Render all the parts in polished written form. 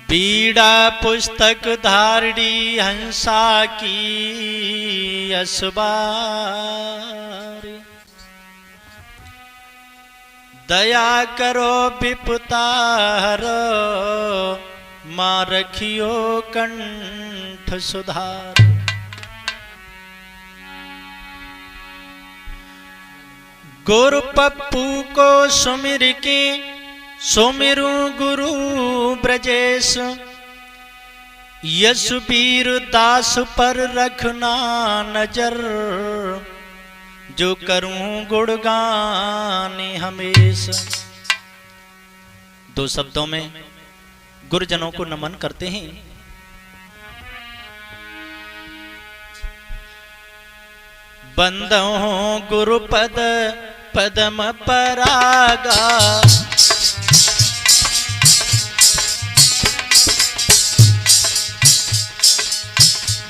बीड़ा पुस्तक धारणी हंसा की असबारी। दया करो विपुतारो माँ रखियो कंठ सुधार। गुरु पप्पू को सुमिर के सुमिरु गुरु ब्रजेश। यशबीर दास पर रखना नजर जो करूं गुणगान हमेशा। दो शब्दों में गुरुजनों को नमन करते हैं। बंदो गुरुपद पदम परागा।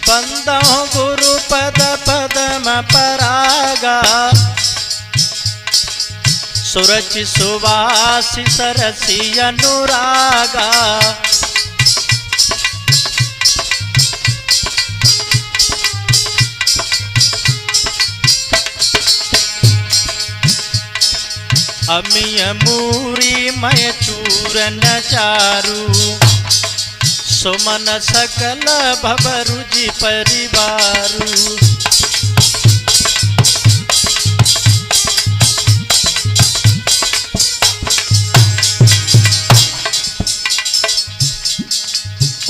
बंदो गुरुपद पदम परागा। सुरच सुवास सरसी अनुरागा। अमिय मूरी मय चूरन चारू। सुमन सकल भवरुजि परिवारू।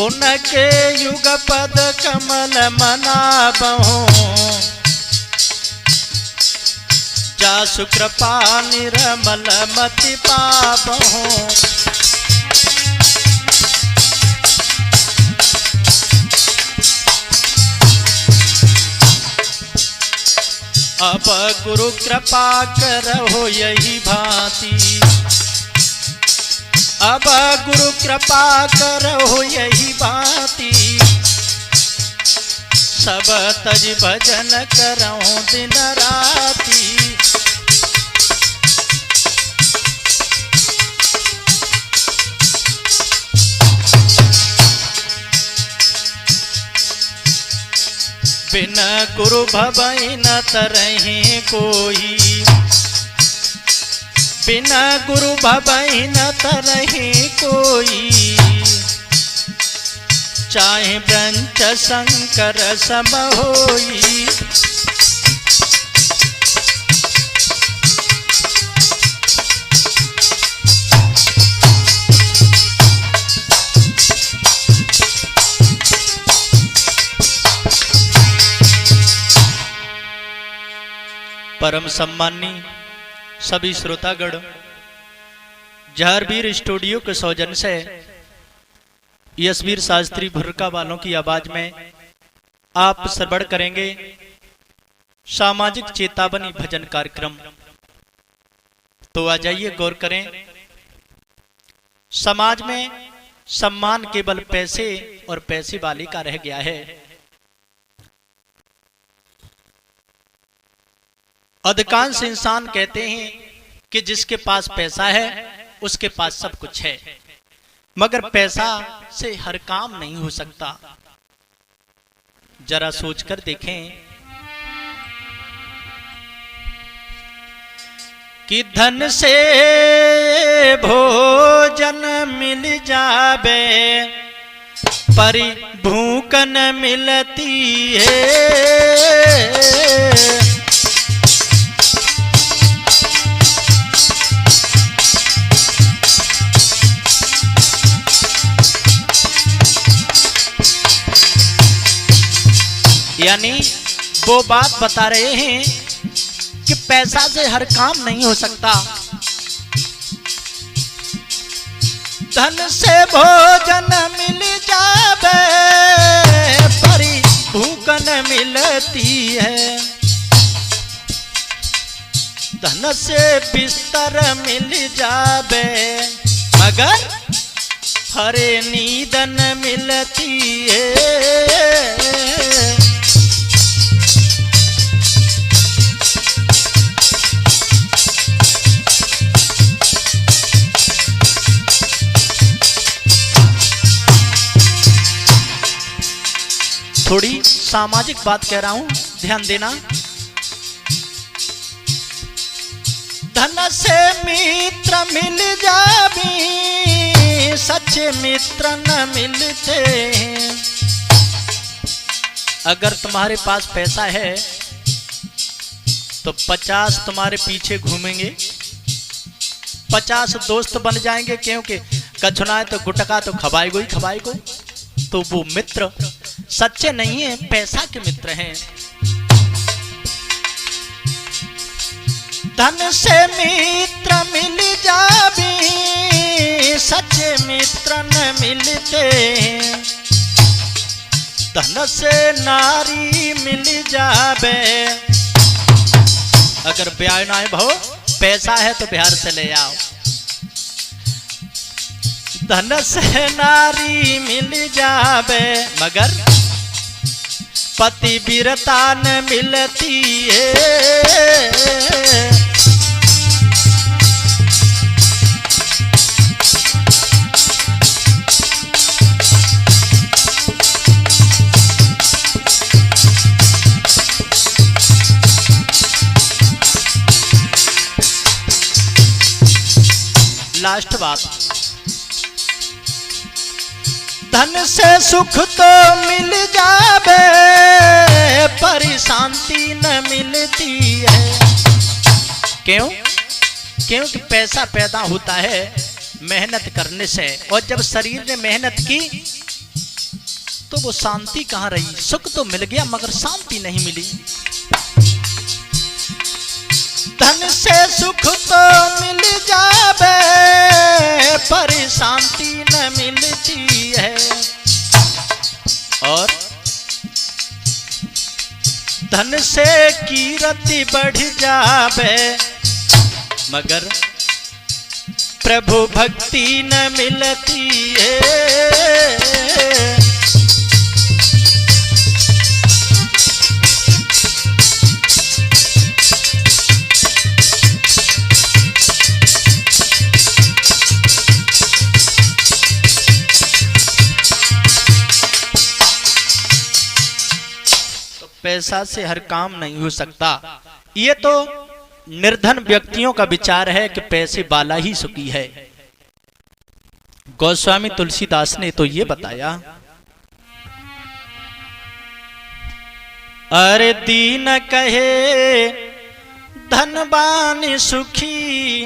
उनके युग पद कमल मनाबहु। जासु कृपा निरमल मति पाबहु। अब गुरु कृपा करहो यही भांति। अब गुरु कृपा करहो यही भांति। सब तज भजन करहूं दिन राति। बिन गुरु भवै न तरहि कोई। बिना गुरु भवै न तरहि कोई। चाहे ब्रंच शंकर सम होई। परम सम्मानी सभी श्रोतागण, जहरवीर स्टूडियो के सौजन्य से यशवीर शास्त्री भुरका वालों की आवाज में आप श्रवण करेंगे सामाजिक चेतावनी भजन कार्यक्रम। तो आ जाइए, गौर करें। समाज में सम्मान केवल पैसे और पैसे वाले का रह गया है। अधिकांश इंसान कहते हैं कि जिसके पास पैसा है उसके पास सब कुछ है, मगर पैसा से हर काम नहीं हो सकता। जरा सोचकर देखें कि धन से भोजन मिल जावे पर भूख न मिलती है। यानी वो बात बता रहे हैं कि पैसा से हर काम नहीं हो सकता। धन से भोजन मिल जावे पर भूख न मिलती है। धन से बिस्तर मिल जावे मगर हरे नींद न मिलती है। थोड़ी सामाजिक बात कह रहा हूं, ध्यान देना। धन से मित्र मिल जाबी, सच्चे मित्र न मिलते। अगर तुम्हारे पास पैसा है तो 50 तुम्हारे पीछे घूमेंगे, 50 दोस्त बन जाएंगे, क्योंकि कछुना तो गुटका तो खबाएगो ही खबाएगो। तो वो मित्र सच्चे नहीं है, पैसा के मित्र हैं। धन से मित्र मिल जाबी, सच्चे मित्र न मिलते। धन से नारी मिल जाबे, अगर ब्याह ना है भाव, पैसा है तो बिहार से ले आओ। धन से नारी मिल जाबे, मगर पति वीरता न मिलती है। लास्ट बात, धन से सुख तो मिल जाबे, पर शांति न मिलती है। क्यों? क्योंकि पैसा पैदा होता है मेहनत करने से, और जब शरीर ने मेहनत की तो वो शांति कहाँ रही? सुख तो मिल गया मगर शांति नहीं मिली। धन से सुख तो मिल जाबे, पर शांति न मिलती है। और धन से कीर्ति बढ़ जाबे, मगर प्रभु भक्ति न मिलती है। पैसा से हर काम नहीं हो सकता। ये तो निर्धन व्यक्तियों का विचार है कि पैसे वाला ही सुखी है। गोस्वामी तुलसीदास ने तो ये बताया, अरे दीन कहे धनवान सुखी,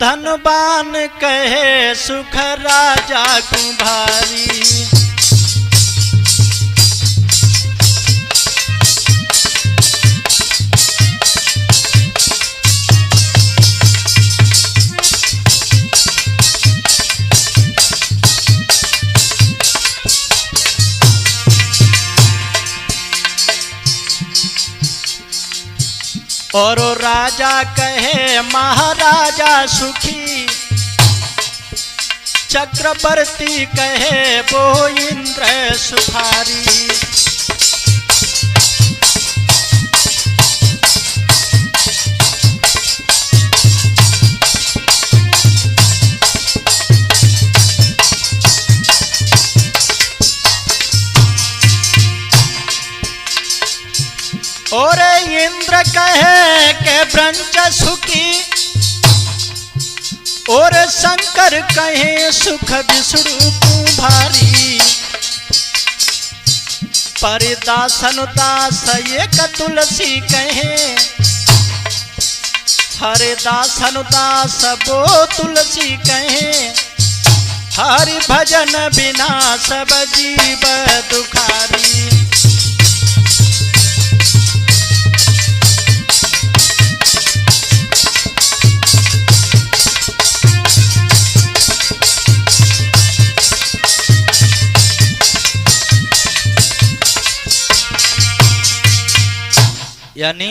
धनवान कहे सुख राजा कुंभारी। और राजा कहे महाराजा सुखी, चक्रवर्ती कहे वो इंद्र सुखारी। और इंद्र कहे के ब्रंच सुखी, और शंकर कहे सुख विष्णु कुंभारी। परिदासनुदास एक तुलसी कहे, हरिदासनुदास वो तुलसी कहे। हरि भजन बिना सब जीव दुखारी। यानी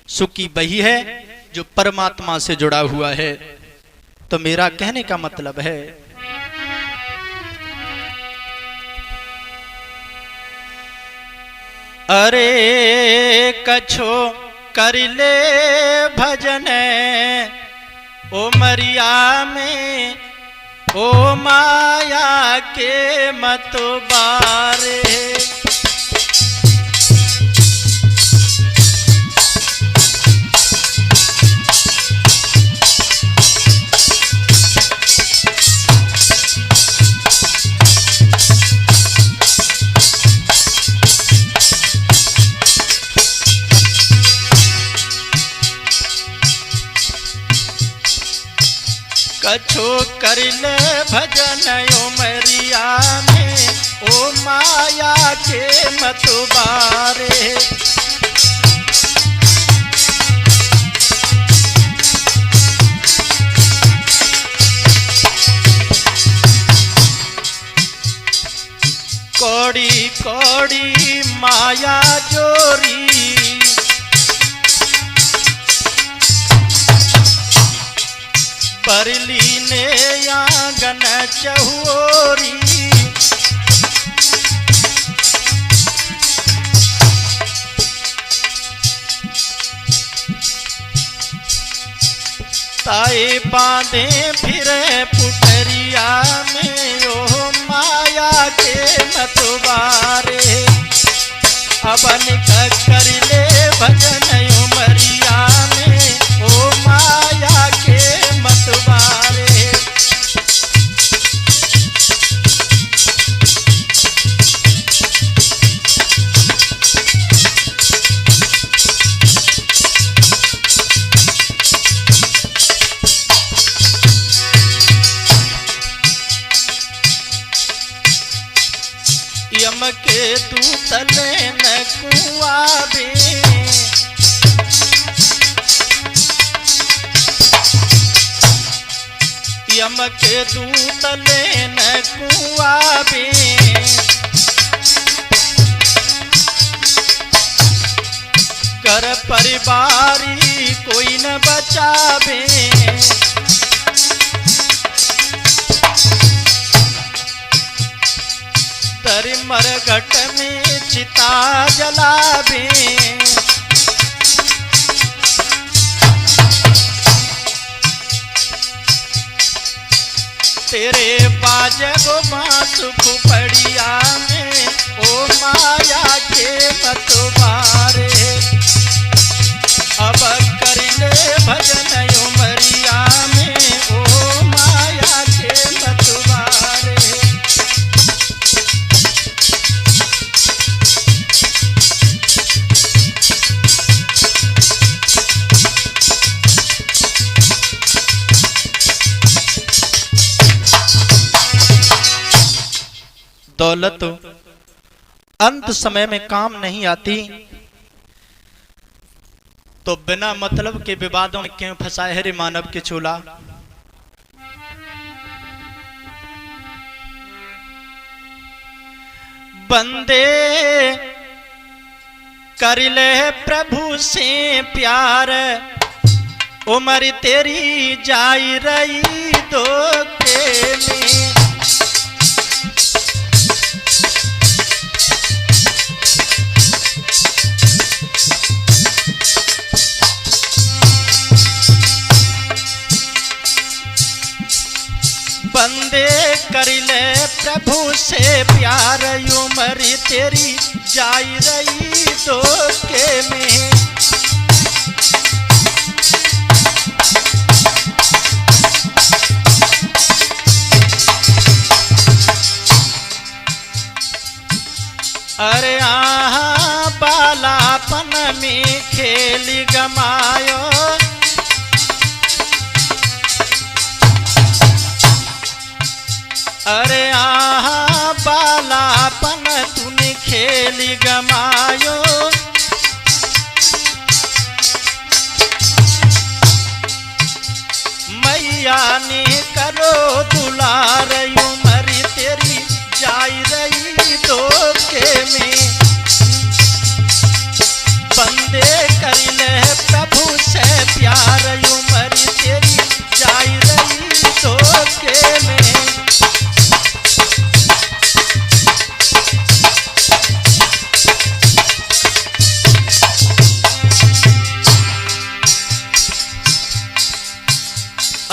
सुखी वही है जो परमात्मा से जुड़ा हुआ है। तो मेरा कहने का मतलब है, अरे कछो कर ले भजन ओ मरिया में, ओ माया के मत बारे। कछो कर ले भजन उमरिया में, ओ माया के मत बारे। कौड़ी कौड़ी माया जोरी, परली ने आंगन चहुओरी। ताए बांधे फिरे पुटरिया में, ओ माया के मतवारे। अबन कर ले भजन उमरिया में, ओ माया के मतवारे। यम के दूत लेन कुआबे, यम के दूत लेन कुआबे। घर परिवारी कोई न बचावे, तर मरघट में चिता जलावे। तेरे बाजगो बांसु फुफड़िया में, ओ माया के मतवारे। अब कर ले भजन उमरिया में, ओ माया के मतवारे। दौलत अंत समय में काम नहीं आती, तो बिना मतलब के विवादों में क्यों फंसाए रे मानव के चूल्हा। बंदे कर ले प्रभु से प्यार, उम्र तेरी जाई रही धोखे में। बंदे कर ले प्रभु से प्यार, उम्र तेरी जाई रही धोखे में। अरे आहा बालापन में खेल गमायो, अरे आहा बालापन तूने खेल गमायो। मैया ने करो दुलार, उम्र तेरी जाई रही धोखे में। बंदे कर ले प्रभु से प्यार, उम्र तेरी जाई रही धोखे में।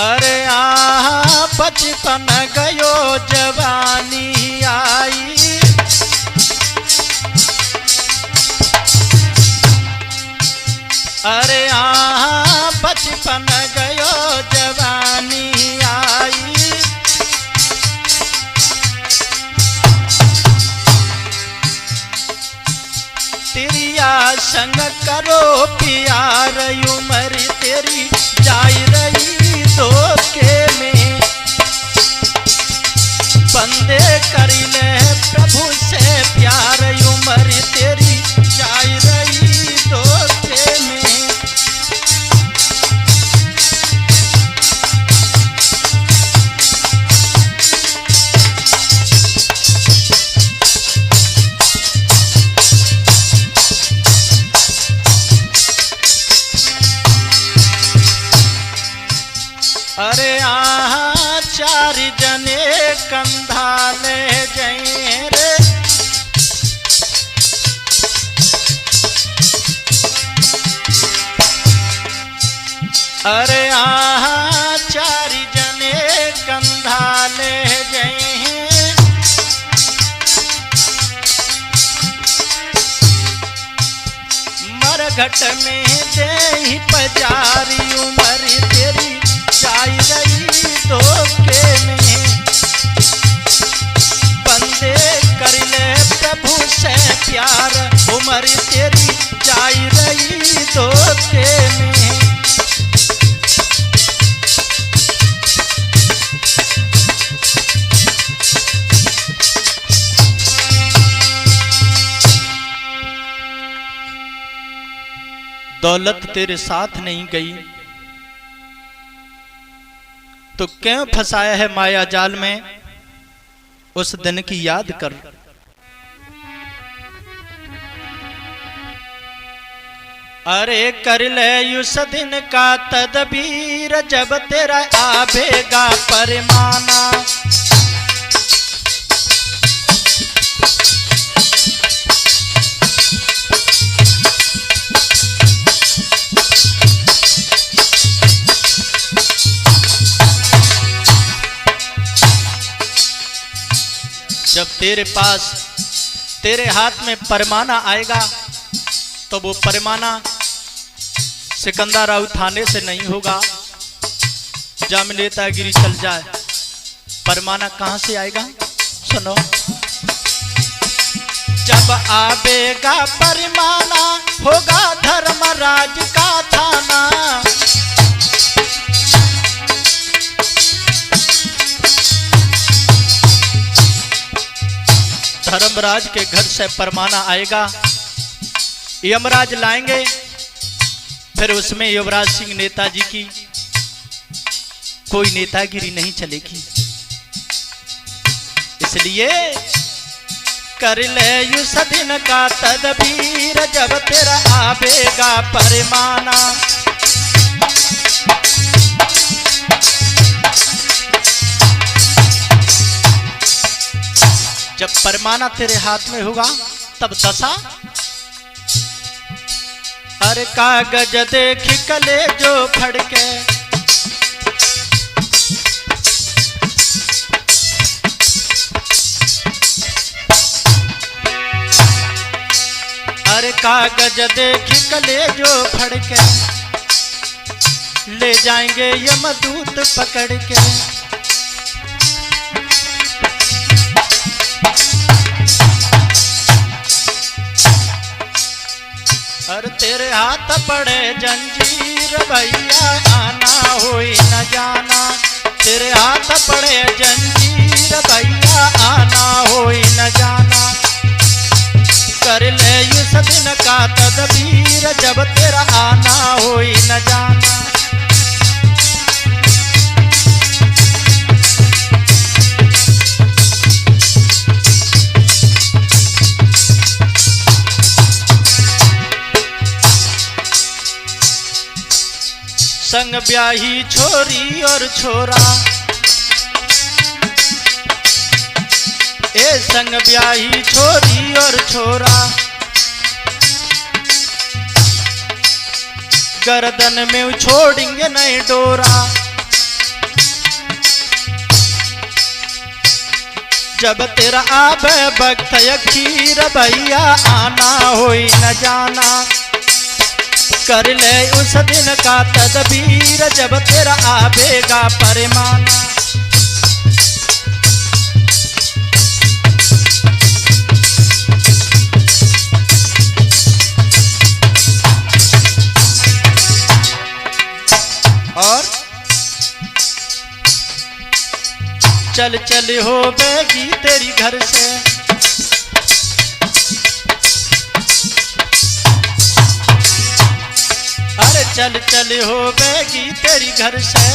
अरे आहा बचपन गयो जवानी आई, अरे आहा बचपन गयो जवानी आई। तेरिया संग करो प्यार, उम्र तेरी जाई रही धोखे में। चार जने कंधा ले जाए रे। अरे आहा चार जने कंधा ले जाए। मरघट में दे पजारी उमर तेरी जाई रही धोखे में। बंदे कर ले प्रभु से प्यार उमर तेरी जाई रही धोखे में। दौलत तेरे साथ नहीं गई तो क्यों फंसाया है माया जाल में, उस दिन की याद कर। अरे कर ले उस दिन का तदबीर जब तेरा आवेगा परमाना। जब तेरे पास तेरे हाथ में परमाना आएगा तो वो परमाना सिकंदर राव थाने से नहीं होगा। जब नेतागिरी चल जाए परमाना कहां से आएगा? सुनो, जब आवेगा परमाना होगा धर्मराज का थाना। धर्मराज के घर से परमाना आएगा, यमराज लाएंगे, फिर उसमें युवराज सिंह नेताजी की कोई नेतागिरी नहीं चलेगी। इसलिए कर ले उस दिन का तदबीर जब तेरा आवेगा परमाना। जब परमाना तेरे हाथ में होगा तब दशा। अरे कागज देख कले जो फड़के, अरे कागज देख कले जो फड़के, ले जाएंगे यमदूत पकड़ के। और तेरे हाथ पड़े जंजीर भैया आना होई न जाना। तेरे हाथ पड़े जंजीर भैया आना होई न जाना। कर ले उस दिन का तदबीर जब तेरा आना होई न जाना। संग ब्याही छोरी और छोरा, ए संग ब्याही छोरी और छोरा। गर्दन में छोड़ेंगे नहीं डोरा। जब तेरा आबे वक्त खीर भैया आना होई न जाना। कर ले उस दिन का तदबीर जब तेरा आवेगा परमाना। और चल चल हो बेगी तेरी घर से। अरे चल चल हो बेगी तेरी घर से।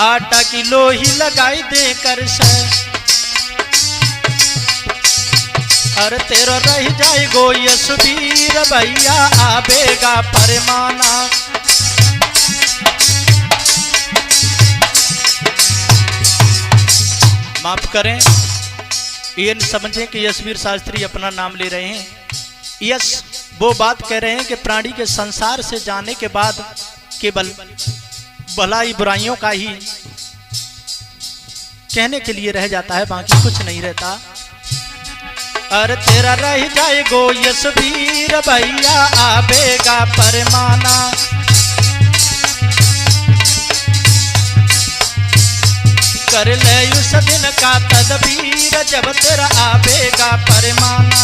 आटा की लोही लगाई दे कर से। अरे तेरा रह जाए गो यशवीर भैया आवेगा परमाना। माफ करें, ये न समझें कि यशवीर शास्त्री अपना नाम ले रहे हैं। यश वो बात कह रहे हैं कि प्राणी के संसार से जाने के बाद केवल भलाई बुराइयों का ही कहने के लिए रह जाता है, बाकी कुछ नहीं रहता। अरे तेरा रह जाए गो यशवीर भैया आवेगा परमाना, कर ले उस दिन का तदबीर जब तेरा आवेगा परमाना।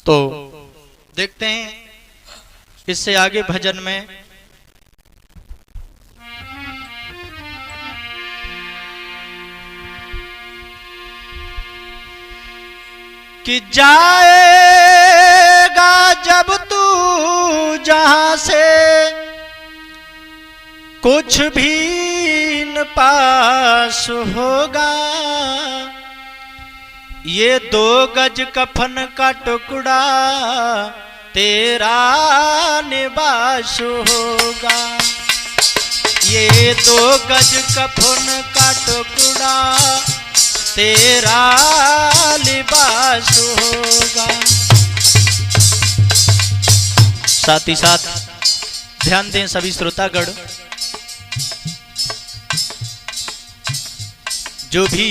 तो देखते हैं इससे आगे भजन में कि जाएगा जब तू जहां से कुछ भी न पास होगा, ये 2 गज कफन का टुकड़ा तेरा निवास होगा, ये 2 गज कफन का टुकड़ा तेरा लिबास होगा। साथ ही साथ ध्यान दें सभी श्रोतागण, जो भी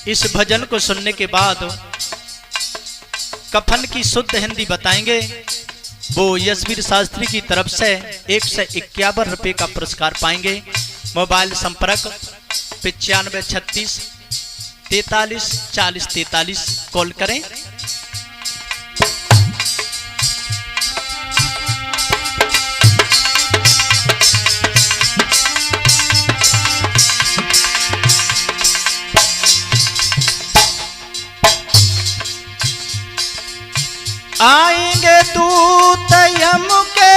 इस भजन को सुनने के बाद कफन की शुद्ध हिंदी बताएंगे, वो यशवीर शास्त्री की तरफ से 151 रुपए का पुरस्कार पाएंगे। मोबाइल संपर्क 9536 43 40 43 कॉल करें। आएंगे दूत यम के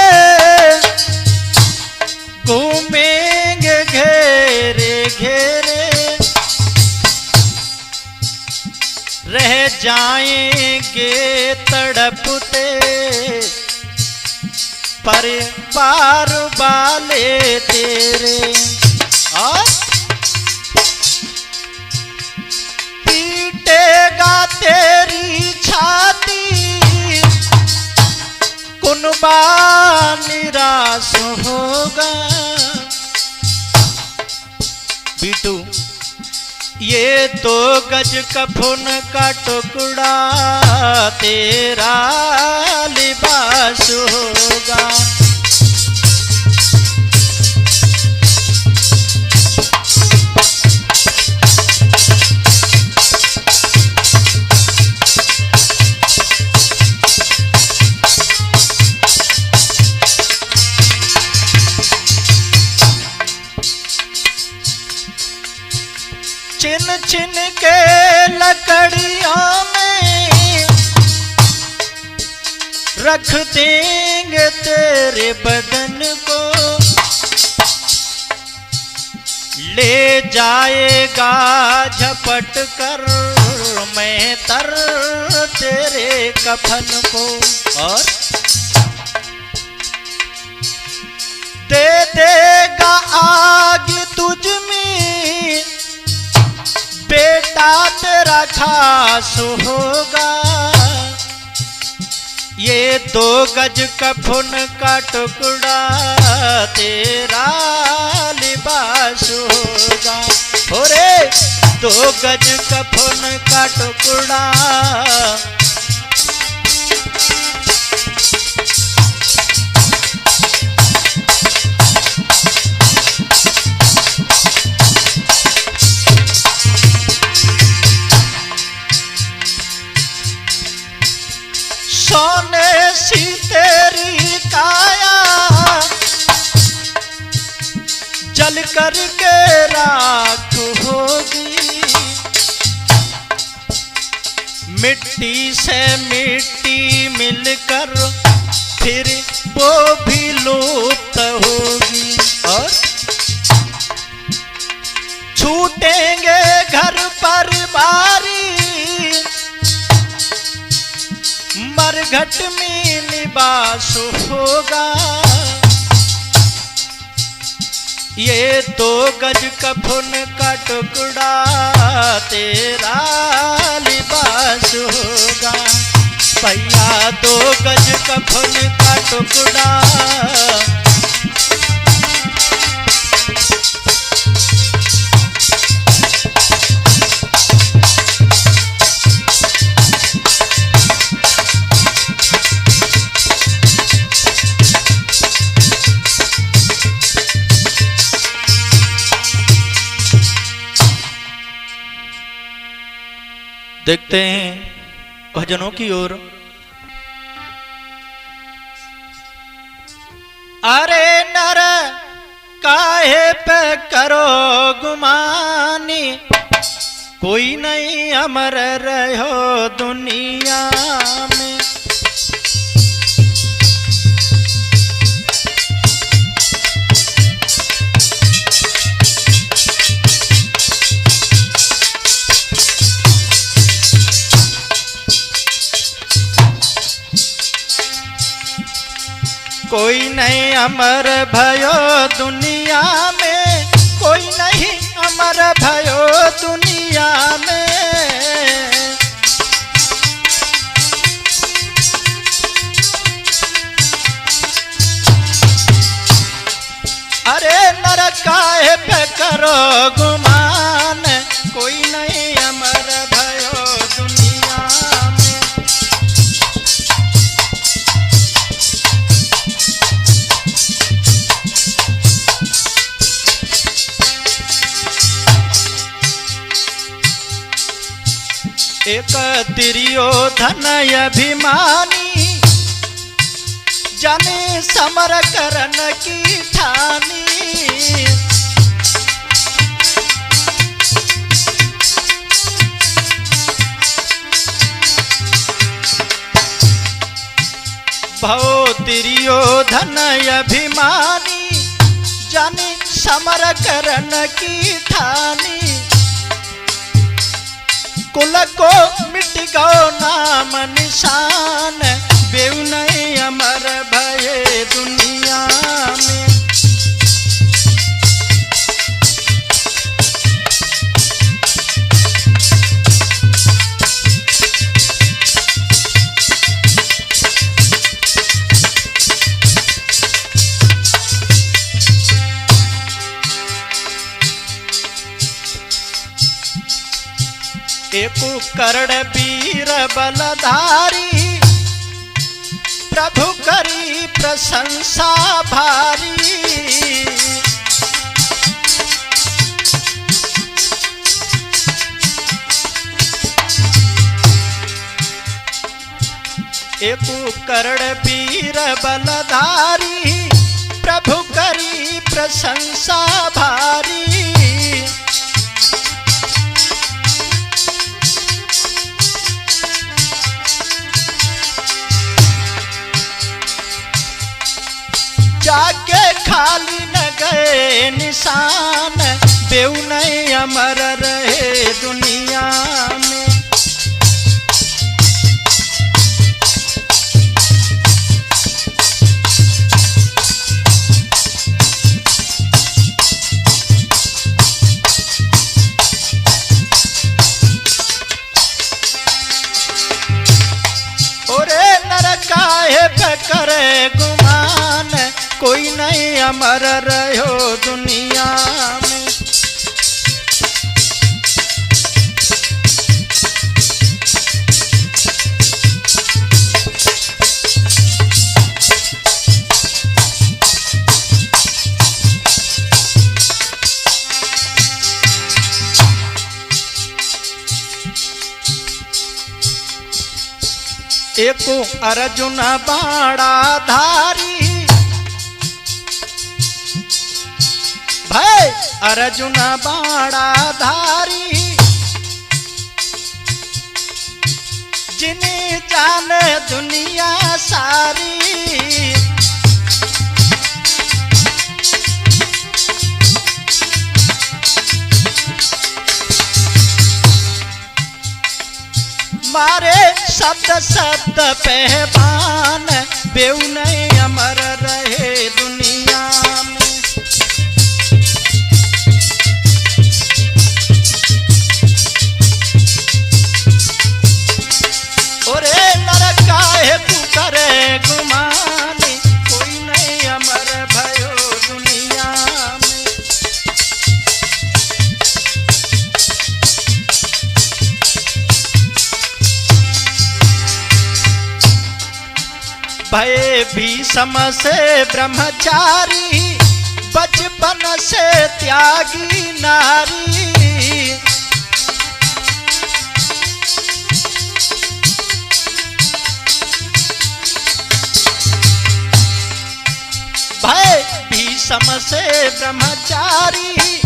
घूमेंगे घेरे घेरे, रह जाएंगे तड़पते पर पार वाले तेरे, और पीटेगा तेरी छाती कुनबा निराश होगा। बीटू ये 2 गज कफन का टुकड़ा तेरा लिबास होगा। छिन छिन के लकड़ियों में रख देंगे तेरे बदन को, ले जाएगा झपट कर मैं तर तेरे कफन को, और दे देगा आग तुझ में बेटा तेरा खास होगा, ये 2 गज कफन का टुकड़ा तेरा लिबास होगा। हो रे 2 गज कफन का टुकड़ा सोने सी तेरी काया जल करके राख होगी, मिट्टी से मिट्टी मिलकर फिर वो भी लुप्त होगी, और छूटेंगे घर परिवारी घट में निवास होगा। ये 2 गज कफन का टुकड़ा तेरा लिबास होगा। भैया 2 गज कफन का टुकड़ा देखते हैं भजनों की ओर। अरे नर काहे पे करो गुमानी, कोई नहीं अमर रहो दुनिया में। कोई नहीं अमर भयो दुनिया में, कोई नहीं अमर भयो दुनिया में। अरे नर काहे पे करो गुमान, कोई नहीं अमर भयो दुनिया में। एक दुर्योधन अभिमानी, जाने समर करन की ठानी। भव दुर्योधन अभिमानी, जाने समर करन की ठानी। कुल को मिट गो नाम निशान, बेउ नहीं अमर भये दुनिया में। एको करण वीर बलधारी, प्रभु करी प्रशंसा भारी। एको करण वीर बलधारी, प्रभु करी प्रशंसा भारी। जाके खाली न गए निशान, बेउ नहीं अमर रहे दुनिया में। ओरे नर काहे पे करे गुमान, कोई नहीं अमर रहो दुनिया में। एको अर्जुन बाड़ा धारी, भाई अर्जुन बाड़ा धारी। जिन्हें जाने दुनिया सारी, मारे शब्द शब्द पहचान, बेऊ नहीं अमर रहे दुनिया में। ओरे नर काहे तू करे गुमान, कोई नहीं अमर भयो दुनिया में। भय भीषम से ब्रह्मचारी, बचपन से त्यागी नारी। भय भीषम से ब्रह्मचारी,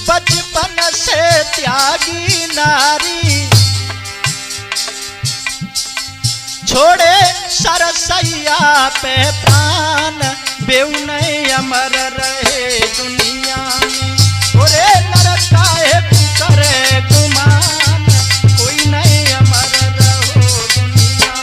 बचपन से त्यागी नारी। छोड़े सरसैया पे प्राण, बेऊ नहीं अमर रहे दुनिया में। ओरे नर काहे करे गुमान, कोई नहीं अमर रहो दुनिया।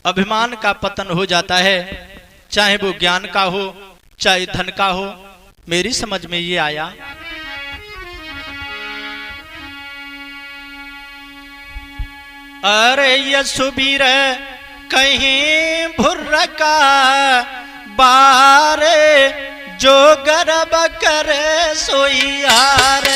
अभिमान का पतन हो जाता है, चाहे वो ज्ञान का हो चाहे धन का हो। मेरी समझ में ये आया, अरे ये सुबीर कहीं भुर्र का बारे, जो गर्भ करे सोई हारे।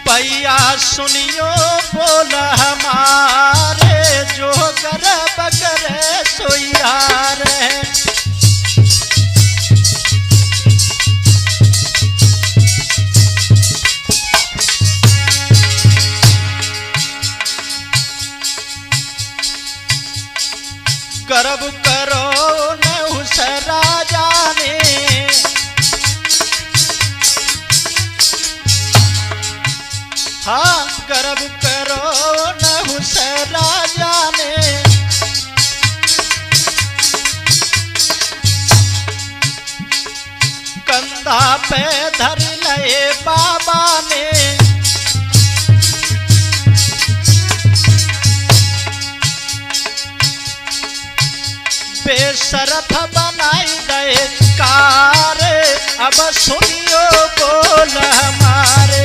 भैया सुनियो बोल हमारे, जो गर्भ करे सोई हारे। गर्भ करो न उस राजा ने, हाँ गर्व करो न उस राजा ने। कंधा पे धर लए बाबा ने, बेशरफ बनाई दे कार, अब सुनियो बोल हमारे।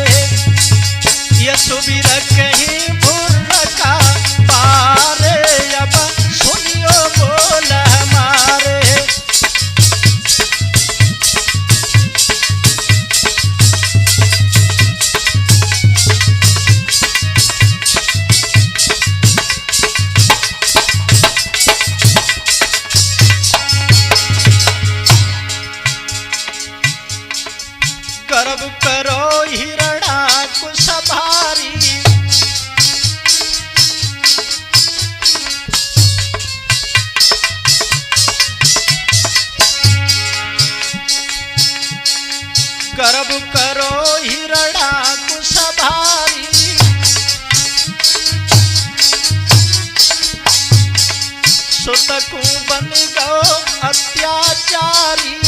ये सुबीर कहीं भुर्र का पारे, अब सुनियो बोल हमारे। गर्व करो हिरणाकुश भारी, गर्व करो हिरणाकुश भारी। सुतकू बन गो अत्याचारी,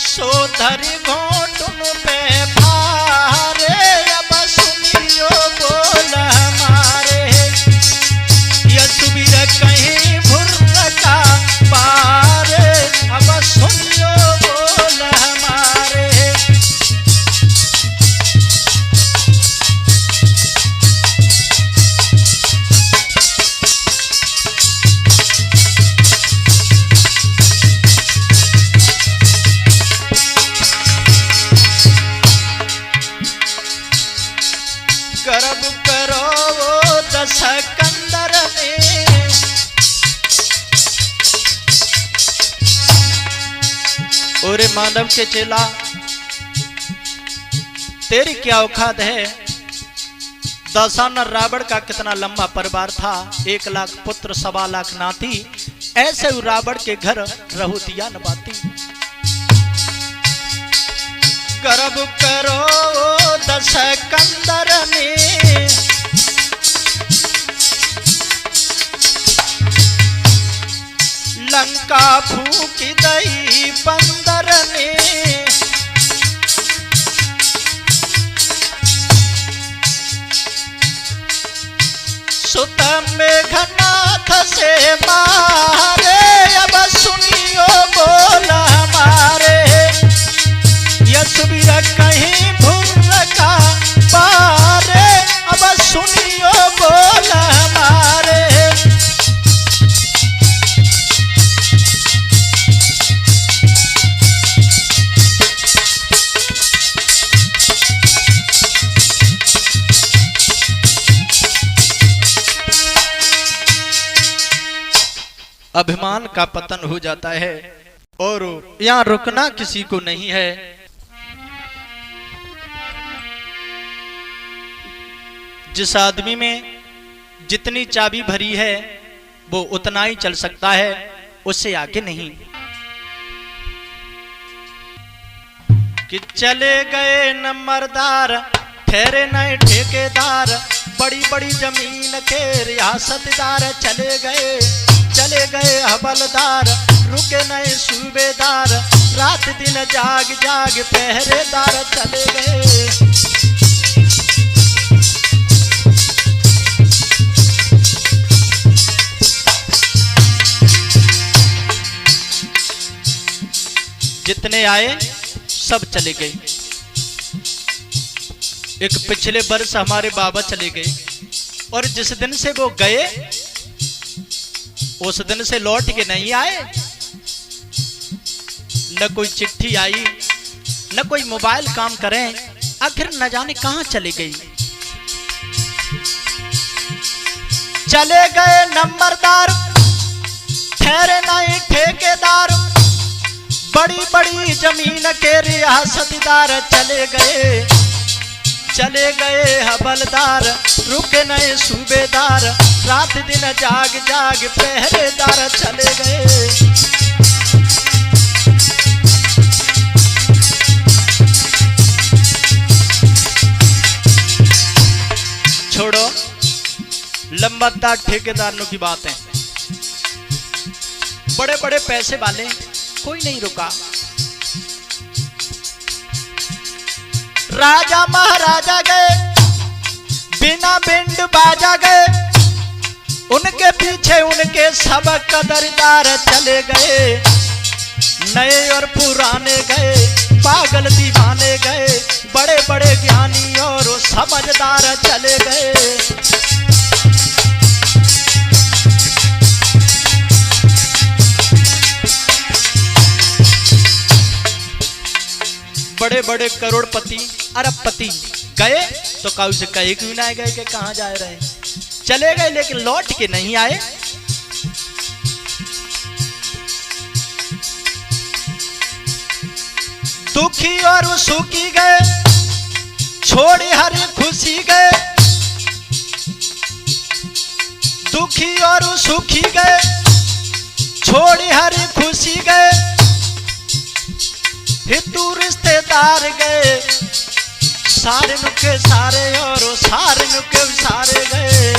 सोधरी घोटुन पे भारे, अब सुनियो बोल हमारे। ये सुबीर कहीं भुर्र का पारे, अब सुनियो बोल हमारे। ओरे मानव के चेला, तेरी क्या औकात है? दशानन रावण का कितना लंबा परिवार था, 1 लाख पुत्र 1.25 लाख नाती, ऐसे रावण के घर रहु दिया न बाती। गर्भ करो दस कंदर ने, लंका फूकी दई बंदर ने, सुत मेघनाथ से मारे, अब सुनियो बोल हमारे, यशवीर कहीं भूर का पारे, अब सुनियो बोल हमारे। अभिमान का पतन हो जाता है और यहाँ रुकना किसी को नहीं है। जिस आदमी में जितनी चाबी भरी है वो उतना ही चल सकता है, उससे आगे नहीं। कि चले गए नंबरदार, ठहरे नए ठेकेदार, बड़ी बड़ी जमीन के रियासतदार, चले गए हवलदार, रुके नए सूबेदार, रात दिन जाग जाग पहरेदार चले गए। जितने आए सब चले गए। एक पिछले वर्ष हमारे बाबा चले गए और जिस दिन से वो गए उस दिन से लौट के नहीं आए। न कोई चिट्ठी आई, न कोई मोबाइल काम करें, आखिर न जाने कहां चले गई। चले गए नंबरदार, ठहरे नहीं ठेकेदार, बड़ी बड़ी जमीन के रियासतदार चले गए हवलदार, रुके नए सूबेदार, रात दिन जाग जाग पहरेदार चले गए। छोड़ो लंबादार ठेकेदारों की बात है, बड़े बड़े पैसे वाले कोई नहीं रुका। राजा महाराजा गए, बिना बिंड बाजा गए, उनके पीछे उनके सब कदरदार चले गए। नए और पुराने गए, पागल दीवाने गए, बड़े बड़े ज्ञानी और समझदार चले गए। बड़े बड़े करोड़पति अरबपति गए तो काऊ से कहे क्यों ना गए कि कहां जा रहे, चले गए लेकिन लौट के नहीं आए। दुखी और सुखी गए, छोड़ी हरी खुशी गए, दुखी और सुखी गए, छोड़ी हरी खुशी गए, हिंदू रिश्तेदार गए, सारे नुके सारे और सारे नुके सारे गए।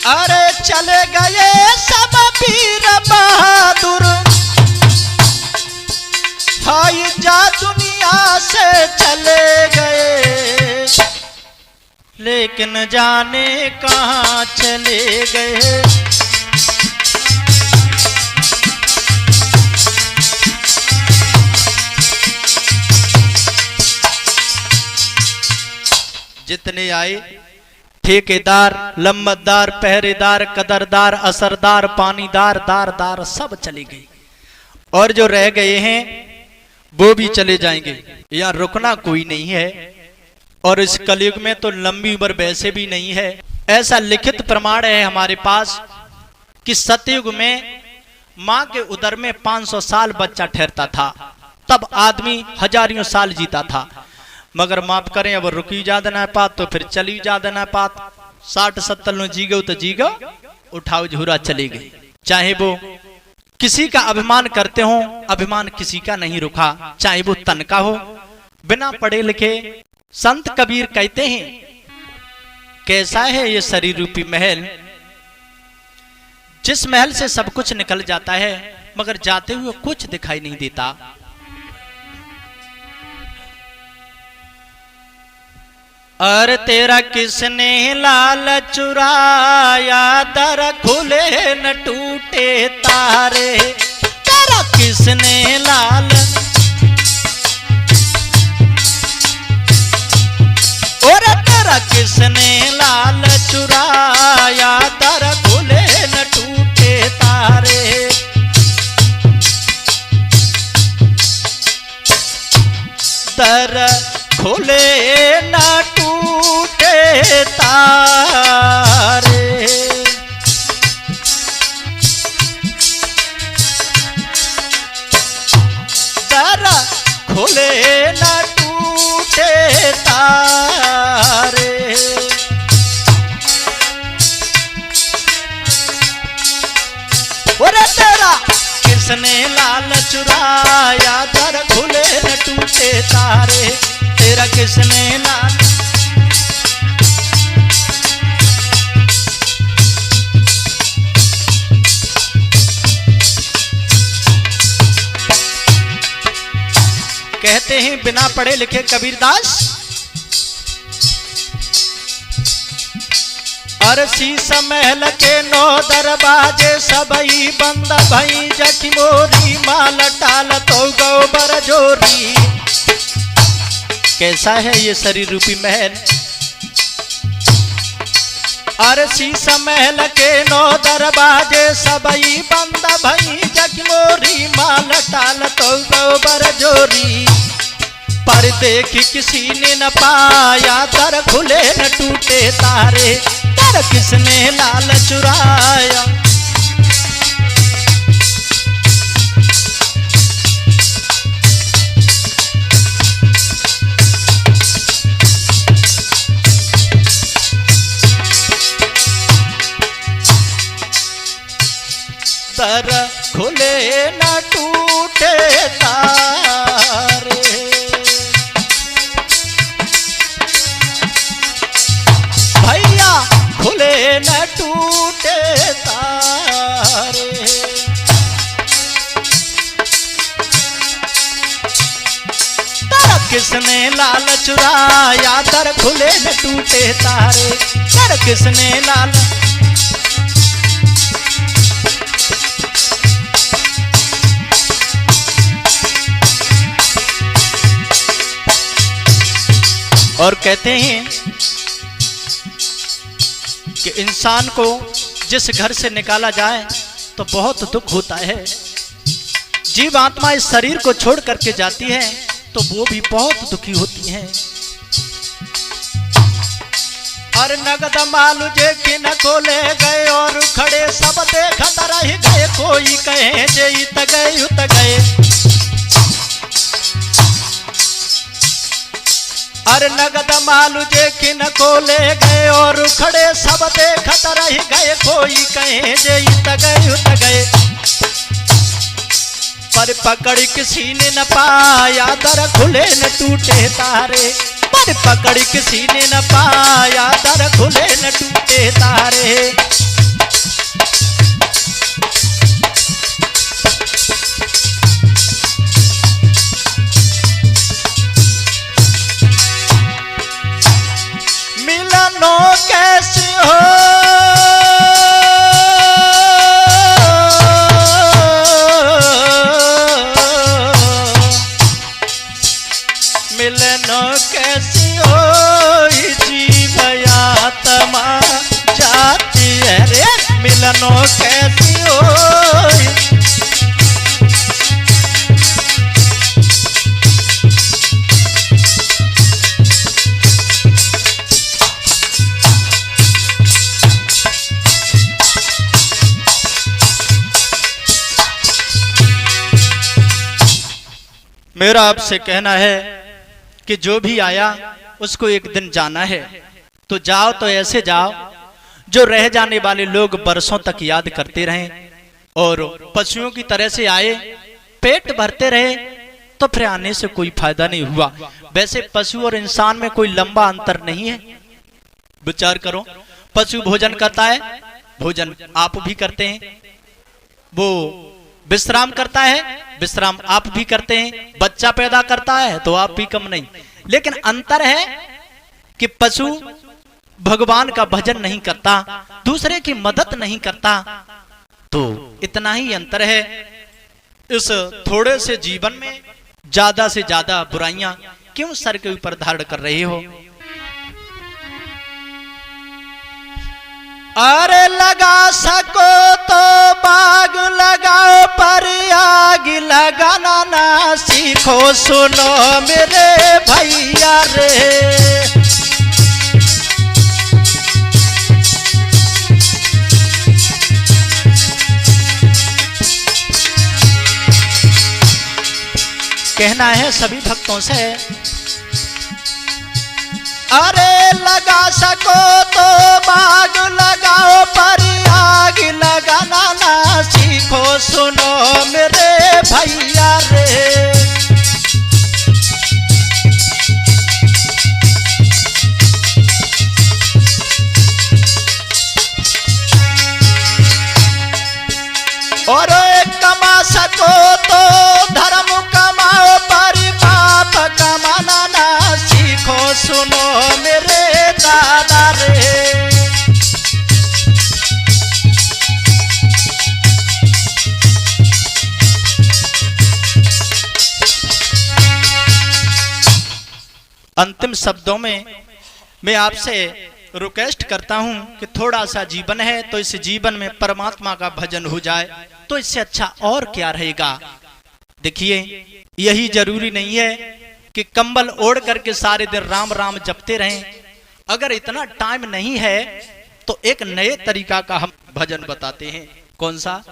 अरे चले गए सब वीर बहादुर, हाय जा दुनिया से चले गए, लेकिन जाने कहां चले गए। जितने आए ठेकेदार, लंबतदार, पहरेदार, कदरदार, असरदार, पानीदार, दारदार सब चले गए और जो रह गए हैं वो भी चले जाएंगे। यहाँ रुकना कोई नहीं है और इस कलयुग में तो लंबी उम्र वैसे भी नहीं है। ऐसा लिखित प्रमाण है हमारे पास कि सतयुग में माँ के उदर में 500 साल बच्चा ठहरता था, तब आदमी हजारियों साल जीता था। मगर माफ करें, अब रुकी जा देना पात तो फिर चली जा देना पात। 60-70 लो जी गो तो जी गो, उठाओ झूरा चली गई। चाहे वो किसी का अभिमान करते हो, अभिमान किसी का नहीं रुका, चाहे वो तन का हो। बिना पढ़े लिखे संत कबीर कहते हैं, कैसा है ये शरीर रूपी महल, जिस महल से सब कुछ निकल जाता है मगर जाते हुए कुछ दिखाई नहीं देता। अरे तेरा किसने लाल चुराया, दर खुले न टूटे तारे। तेरा किसने लाल, और तेरा किसने लाल चुराया, दर खुले न टूटे तारे। दर खुले न टूटे तारे। दर खुले न टूटे तारे। और तेरा किसने लाल चुराया, दर खुले न टूटे तारे। तेरा किसने लाल, कहते हैं बिना पढ़े लिखे कबीरदास, शीश महल के 9 दरवाजे सबई बंद भई, जखी मोरी माल टाल तो गोबर जोरी। कैसा है ये शरीर रूपी महल, शीश महल के 9 दरवाजे सबई बंद भई, जखी मोरी माल टाल तो गोबर जोरी। पर देख किसी ने न पाया, दर खुले न टूटे तारे। दर किसने लाल चुराया, दर खुले न टूटे तारे। भैया खुले न टूटे तारे। दर किसने लाल चुराया, दर खुले न टूटे तारे। दर किसने लाल, और कहते हैं कि इंसान को जिस घर से निकाला जाए तो बहुत दुख होता है। जीव आत्मा इस शरीर को छोड़ करके जाती है तो वो भी बहुत दुखी होती है। और नगद मालू जे कि न को ले गए, और खड़े सब देखत रह गए, कोई कहे जे इत गए उत गए। अरे नगद मालू जे कि न को ले गए, और खड़े सब देखत रह गए, कोई कहे जे इत गए उत गए। पर पकड़ किसी ने न पाया, दर खुले न टूटे तारे। पर पकड़ किसी ने न पाया, दर खुले न टूटे तारे। मिलनो कैसे हो, मिलनो कैसे हो, जीव आत्मा जाती है रे। मिलनो कैसे हो, मेरा आपसे कहना है कि जो भी आया उसको एक दिन जाना है, तो जाओ तो ऐसे जाओ जो रह जाने वाले लोग बरसों तक याद करते रहें, और पशुओं की तरह से आए, पेट भरते रहे, तो फिर आने से कोई फायदा नहीं हुआ। वैसे पशु और इंसान में कोई लंबा अंतर नहीं है। विचार करो, पशु भोजन करता है, भोजन आप भी करते हैं, वो विश्राम करता है, विश्राम आप भी करते हैं, बच्चा पैदा करता है तो आप भी कम नहीं। लेकिन अंतर है कि पशु भगवान का भजन नहीं करता, दूसरे की मदद नहीं करता, तो इतना ही अंतर है। इस थोड़े से जीवन में ज्यादा से ज्यादा बुराइयां क्यों सर के ऊपर धारण कर रहे हो? अरे लगा सको तो बाग लगाओ, पर आग लगाना ना सीखो, सुनो मेरे भैया रे। कहना है सभी भक्तों से, अरे लगा सको तो बाग लगाओ, पर आग लगाना ना सीखो, सुनो मेरे भैया रे। और कमा सको तो धर्म कमाओ, पर पाप कमाना ना सीखो, सुनो मेरे दादा रे। अंतिम शब्दों में मैं आपसे रिक्वेस्ट करता हूं कि थोड़ा सा जीवन है तो इस जीवन में परमात्मा का भजन हो जाए, तो इससे अच्छा और क्या रहेगा। देखिए, यही जरूरी नहीं है कि कंबल ओढ़ करके सारे दिन राम राम जपते रहें। अगर इतना टाइम नहीं है तो एक नए तरीका का हम भजन बताते हैं। कौन सा?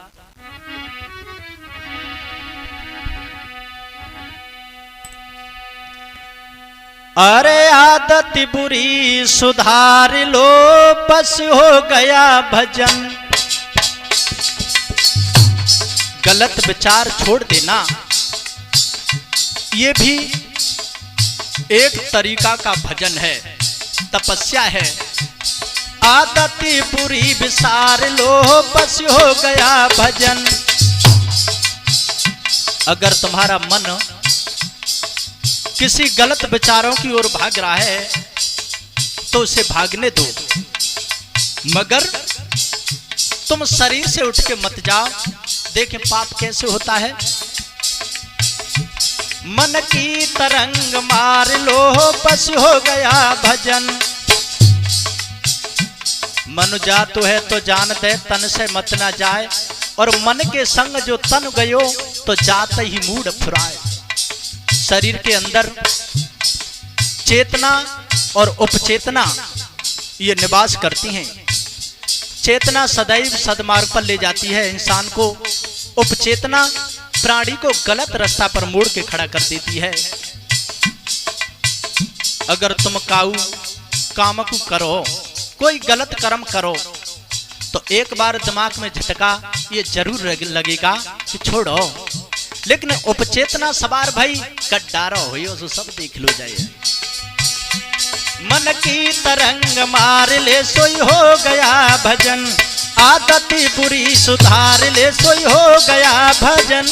अरे आदत बुरी सुधार लो, बस हो गया भजन। गलत विचार छोड़ देना, ये भी एक तरीका का भजन है, तपस्या है। आदत बुरी विसार लो, बस हो गया भजन। अगर तुम्हारा मन किसी गलत विचारों की ओर भाग रहा है तो उसे भागने दो, मगर तुम शरीर से उठ के मत जाओ। देखें पाप कैसे होता है। मन की तरंग मार लो, बस हो गया भजन। मन जातु है तो जान दे, तन से मत ना जाए, और मन के संग जो तन गयो तो जात ही मूड फुराए। शरीर के अंदर चेतना और उपचेतना ये निवास करती हैं। चेतना सदैव सदमार्ग पर ले जाती है इंसान को, उपचेतना प्राणी को गलत रास्ता पर मोड़ के खड़ा कर देती है। अगर तुम कामकु करो, कोई गलत कर्म करो, तो एक बार दिमाग में झटका ये जरूर लगेगा कि छोड़ो, लेकिन उपचेतना सवार भाई कड्डारो हो तो सब देख लो जाए। मन की तरंग मार ले, सोई हो गया भजन। आदत बुरी सुधार ले, सोई हो गया भजन।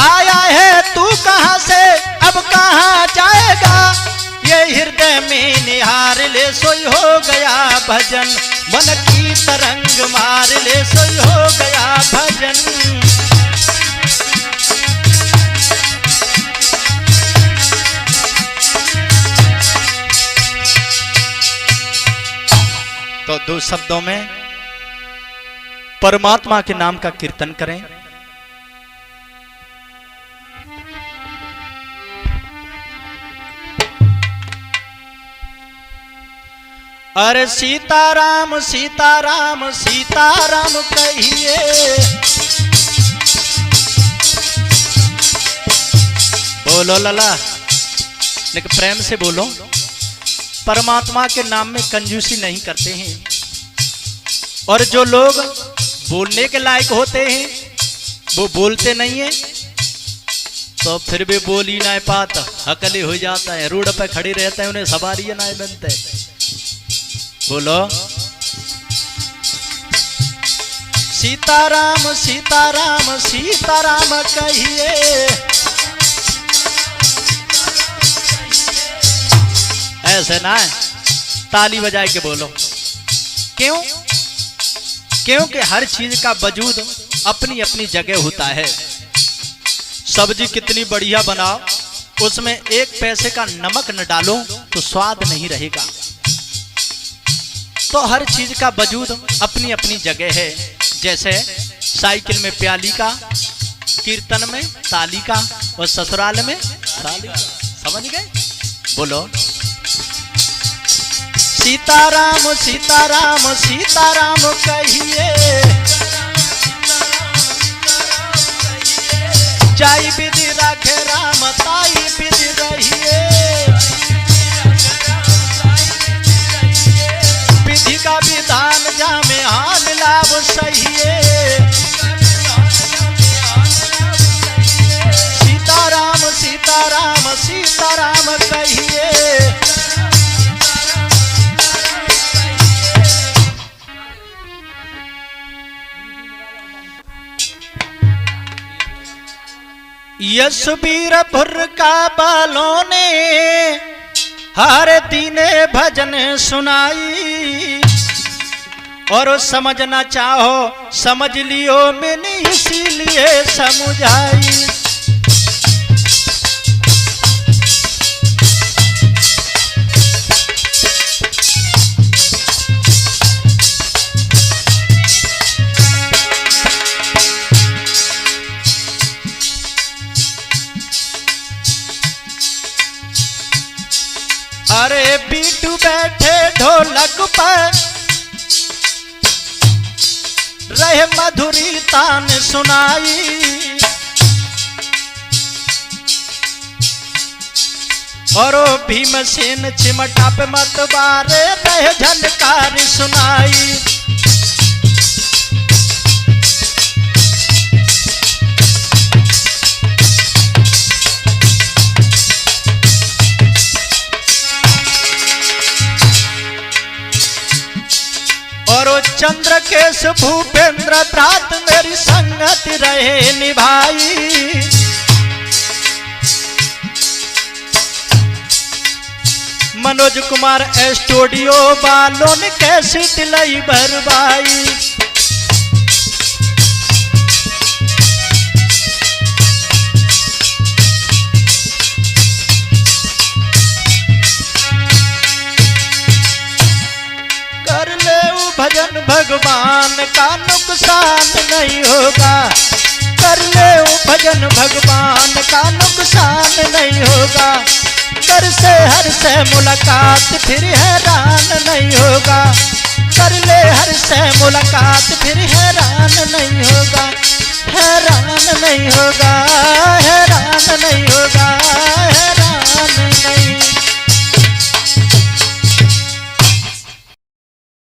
आया है तू कहां से, अब कहां जाएगा, ये हृदय में निहार ले, सोई हो गया भजन। मन की तरंग मार ले, सोई हो गया भजन। तो दो शब्दों में परमात्मा के नाम का कीर्तन करें। अरे सीताराम सीताराम सीताराम कहिए, बोलो लला, लेकिन प्रेम से बोलो। परमात्मा के नाम में कंजूसी नहीं करते हैं, और जो लोग बोलने के लायक होते हैं वो बोलते नहीं है, तो फिर भी बोल ही ना पाता, हकली हो जाता है, रोड पे खड़ी रहते हैं, उन्हें सवारी ना बनते। बोलो सीताराम सीताराम सीताराम कहिए, ऐसे ना ताली बजाए के बोलो। क्यों? क्योंकि हर चीज का वजूद अपनी अपनी जगह होता है। सब्जी कितनी बढ़िया बनाओ, उसमें एक पैसे का नमक न डालो तो स्वाद नहीं रहेगा। तो हर चीज का वजूद अपनी अपनी जगह है। जैसे साइकिल में प्याली का, कीर्तन में ताली का, और ससुराल में ताली का। समझ गए? बोलो सीताराम सीताराम सीताराम कहिए, जाई विधि राखे राम ताई विधि रहिए, विधि का विधान जामे हाल लाभ सहिए, सीताराम सीताराम सीताराम कहिए। यशबीरपुर का बालों ने हर दीने भजन सुनाई, और समझना चाहो समझ लियो मैंने इसीलिए समझाई। अरे बीटू बैठे ढोलक पर रहे मधुरी तान सुनाई, और भीमसेन चिमटा पे मतवारे रहे झनकार सुनाई। चंद्रकेश भूपेंद्र त्रात मेरी संगत रहे निभाई, मनोज कुमार स्टूडियो वालों ने कैसे दिलाई भरवाई। भजन भगवान का नुकसान नहीं होगा, कर ले भजन भगवान का नुकसान नहीं होगा, कर से हर से मुलाकात फिर हैरान नहीं होगा, कर ले हर से मुलाकात फिर हैरान नहीं होगा, हैरान नहीं होगा।